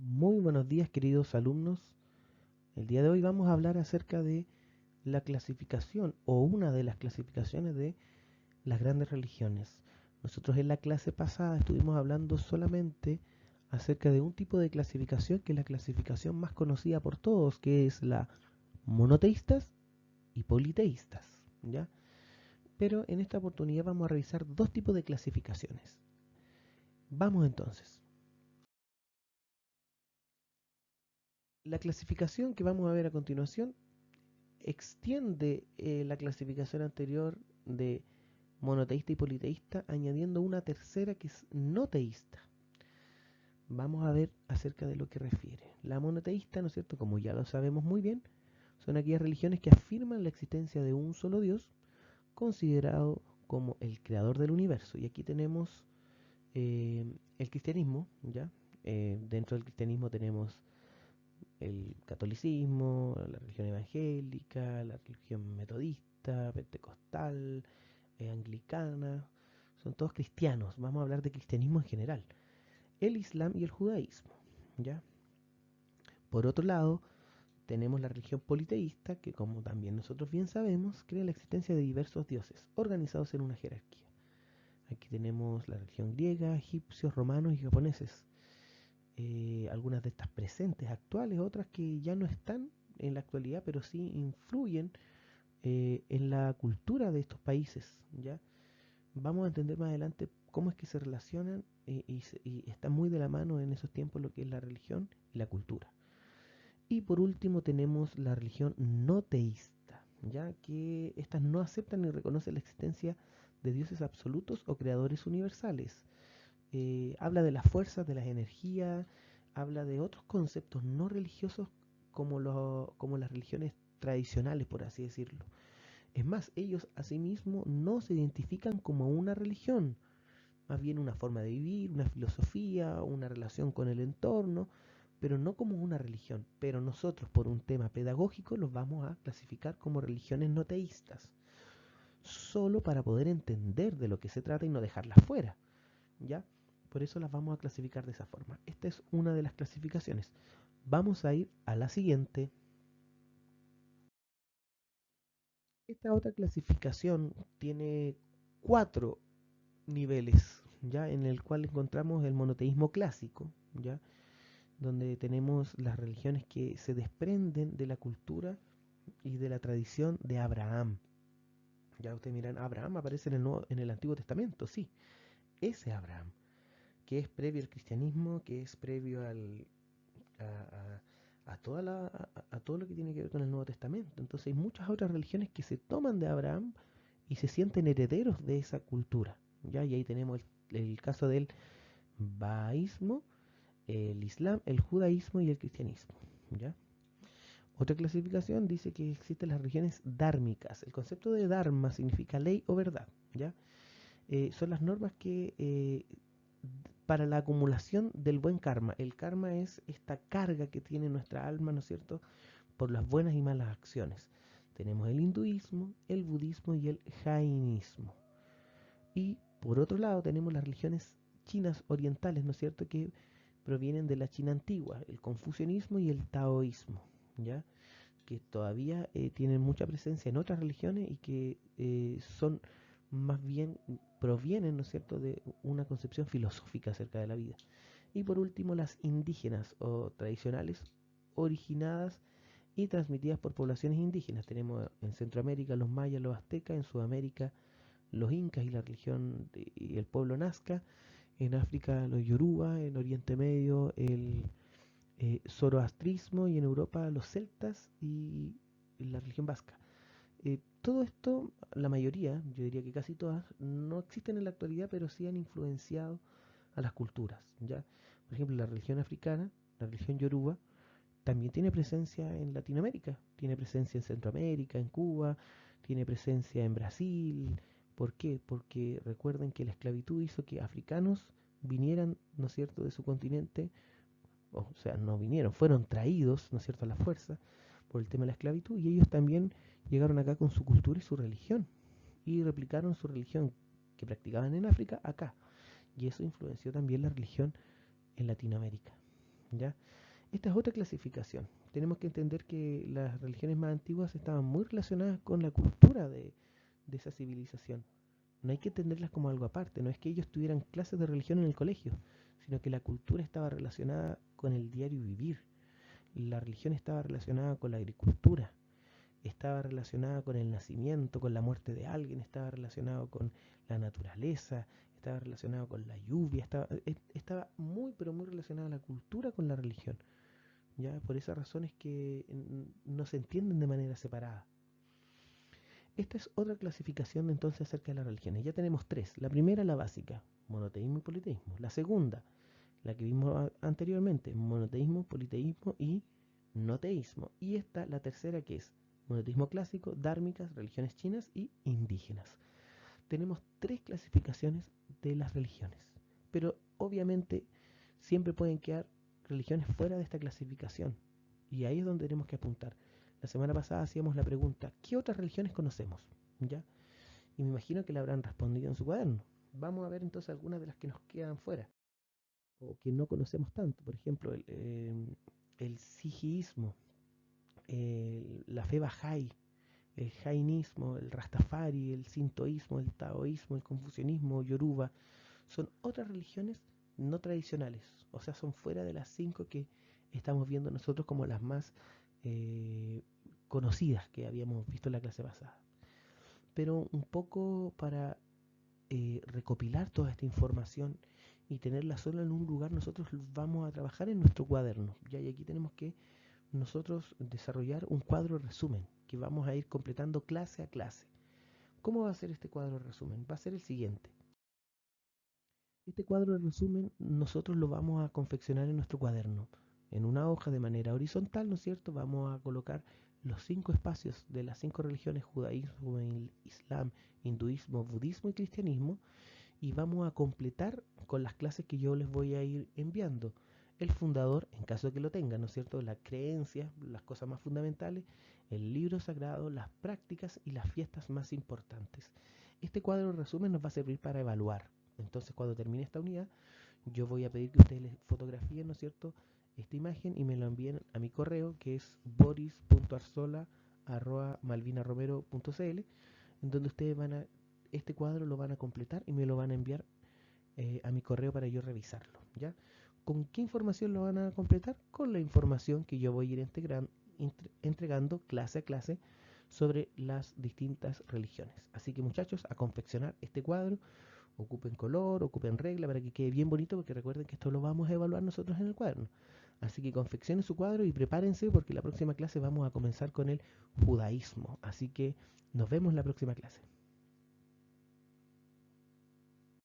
Muy buenos días, queridos alumnos. El día de hoy vamos a hablar acerca de la clasificación o una de las clasificaciones de las grandes religiones. Nosotros en la clase pasada estuvimos hablando solamente acerca de un tipo de clasificación que es la clasificación más conocida por todos, que es la monoteístas y politeístas, ¿ya? Pero en esta oportunidad vamos a revisar dos tipos de clasificaciones. Vamos entonces. La clasificación que vamos a ver a continuación extiende la clasificación anterior de monoteísta y politeísta, añadiendo una tercera que es no teísta. Vamos a ver acerca de lo que refiere. La monoteísta, ¿no es cierto? Como ya lo sabemos muy bien, son aquellas religiones que afirman la existencia de un solo Dios, considerado como el creador del universo. Y aquí tenemos el cristianismo, ¿ya? Dentro del cristianismo tenemos el catolicismo, la religión evangélica, la religión metodista, pentecostal, anglicana, son todos cristianos. Vamos a hablar de cristianismo en general. El islam y el judaísmo, ¿ya? Por otro lado, tenemos la religión politeísta, que como también nosotros bien sabemos, cree en la existencia de diversos dioses, organizados en una jerarquía. Aquí tenemos la religión griega, egipcios, romanos y japoneses. Algunas de estas presentes, actuales, otras que ya no están en la actualidad, pero sí influyen en la cultura de estos países, ¿ya? Vamos a entender más adelante cómo es que se relacionan y están muy de la mano en esos tiempos lo que es la religión y la cultura. Y por último tenemos la religión no teísta, ya que estas no aceptan ni reconocen la existencia de dioses absolutos o creadores universales. Habla de las fuerzas, de las energías, habla de otros conceptos no religiosos como las religiones tradicionales, por así decirlo. Es más, ellos asimismo no se identifican como una religión, más bien una forma de vivir, una filosofía, una relación con el entorno, pero no como una religión. Pero nosotros, por un tema pedagógico, los vamos a clasificar como religiones no teístas, solo para poder entender de lo que se trata y no dejarlas fuera, ¿ya? Por eso las vamos a clasificar de esa forma. Esta es una de las clasificaciones. Vamos a ir a la siguiente. Esta otra clasificación tiene cuatro niveles, ya en el cual encontramos el monoteísmo clásico, ya donde tenemos las religiones que se desprenden de la cultura y de la tradición de Abraham. Ya ustedes miran, Abraham aparece en el Antiguo Testamento, sí, ese Abraham, que es previo al cristianismo, que es previo a todo lo que tiene que ver con el Nuevo Testamento. Entonces hay muchas otras religiones que se toman de Abraham y se sienten herederos de esa cultura. ¿Ya? Y ahí tenemos el caso del baísmo, el islam, el judaísmo y el cristianismo. ¿Ya? Otra clasificación dice que existen las religiones dármicas. El concepto de dharma significa ley o verdad. ¿Ya? Son las normas que para la acumulación del buen karma. El karma es esta carga que tiene nuestra alma, ¿no es cierto?, por las buenas y malas acciones. Tenemos el hinduismo, el budismo y el jainismo. Y por otro lado tenemos las religiones chinas orientales, ¿no es cierto?, que provienen de la China antigua, el confucianismo y el taoísmo, ¿ya? Que todavía tienen mucha presencia en otras religiones y que son más bien provienen, ¿no es cierto?, de una concepción filosófica acerca de la vida. Y por último, las indígenas o tradicionales, originadas y transmitidas por poblaciones indígenas. Tenemos en Centroamérica los mayas, los aztecas, en Sudamérica los incas y la religión y el pueblo nazca, en África los yoruba, en Oriente Medio el zoroastrismo y en Europa los celtas y la religión vasca. Todo esto, la mayoría, yo diría que casi todas, no existen en la actualidad, pero sí han influenciado a las culturas, ¿ya? Por ejemplo, la religión africana, la religión yoruba, también tiene presencia en Latinoamérica, tiene presencia en Centroamérica, en Cuba, tiene presencia en Brasil. ¿Por qué? Porque recuerden que la esclavitud hizo que africanos vinieran, ¿no es cierto?, de su continente, o sea, no vinieron, fueron traídos, ¿no es cierto?, a la fuerza por el tema de la esclavitud, y ellos también llegaron acá con su cultura y su religión, y replicaron su religión que practicaban en África acá, y eso influenció también la religión en Latinoamérica, ¿ya? Esta es otra clasificación. Tenemos que entender que las religiones más antiguas estaban muy relacionadas con la cultura de esa civilización. No hay que entenderlas como algo aparte, no es que ellos tuvieran clases de religión en el colegio, sino que la cultura estaba relacionada con el diario vivir. La religión estaba relacionada con la agricultura, estaba relacionada con el nacimiento, con la muerte de alguien, estaba relacionado con la naturaleza, estaba relacionado con la lluvia, estaba muy pero muy relacionada la cultura con la religión. ¿Ya? Por esa razón es que no se entienden de manera separada. Esta es otra clasificación entonces acerca de las religiones. Ya tenemos tres. La primera, la básica, monoteísmo y politeísmo. La segunda, la que vimos anteriormente, monoteísmo, politeísmo y noteísmo. Y esta, la tercera, que es monoteísmo clásico, dármicas, religiones chinas y indígenas. Tenemos tres clasificaciones de las religiones. Pero obviamente siempre pueden quedar religiones fuera de esta clasificación. Y ahí es donde tenemos que apuntar. La semana pasada hacíamos la pregunta, ¿qué otras religiones conocemos? ¿Ya? Y me imagino que la habrán respondido en su cuaderno. Vamos a ver entonces algunas de las que nos quedan fuera o que no conocemos tanto. Por ejemplo, el sijismo, la fe Bahá'í, el jainismo, el rastafari, el sintoísmo, el taoísmo, el confucianismo, yoruba, son otras religiones no tradicionales, o sea, son fuera de las 5 que estamos viendo nosotros como las más eh, conocidas que habíamos visto en la clase pasada. Pero un poco para recopilar toda esta información y tenerla solo en un lugar, nosotros vamos a trabajar en nuestro cuaderno. ¿Ya? Y aquí tenemos que nosotros desarrollar un cuadro de resumen que vamos a ir completando clase a clase. ¿Cómo va a ser este cuadro de resumen? Va a ser el siguiente. Este cuadro de resumen nosotros lo vamos a confeccionar en nuestro cuaderno. En una hoja de manera horizontal, ¿no es cierto? Vamos a colocar los 5 espacios de las 5 religiones, judaísmo, islam, hinduismo, budismo y cristianismo, y vamos a completar con las clases que yo les voy a ir enviando. El fundador, en caso de que lo tenga, ¿no es cierto? Las creencias, las cosas más fundamentales, el libro sagrado, las prácticas y las fiestas más importantes. Este cuadro de resumen nos va a servir para evaluar. Entonces, cuando termine esta unidad, yo voy a pedir que ustedes les fotografíen, ¿no es cierto?, esta imagen y me lo envíen a mi correo, que es boris.arzola@malvinaromero.cl, en donde ustedes este cuadro lo van a completar y me lo van a enviar a mi correo para yo revisarlo, ¿ya? ¿Con qué información lo van a completar? Con la información que yo voy a ir entregando clase a clase sobre las distintas religiones. Así que muchachos, a confeccionar este cuadro, ocupen color, ocupen regla para que quede bien bonito, porque recuerden que esto lo vamos a evaluar nosotros en el cuaderno. Así que confeccionen su cuadro y prepárense porque la próxima clase vamos a comenzar con el judaísmo. Así que nos vemos en la próxima clase.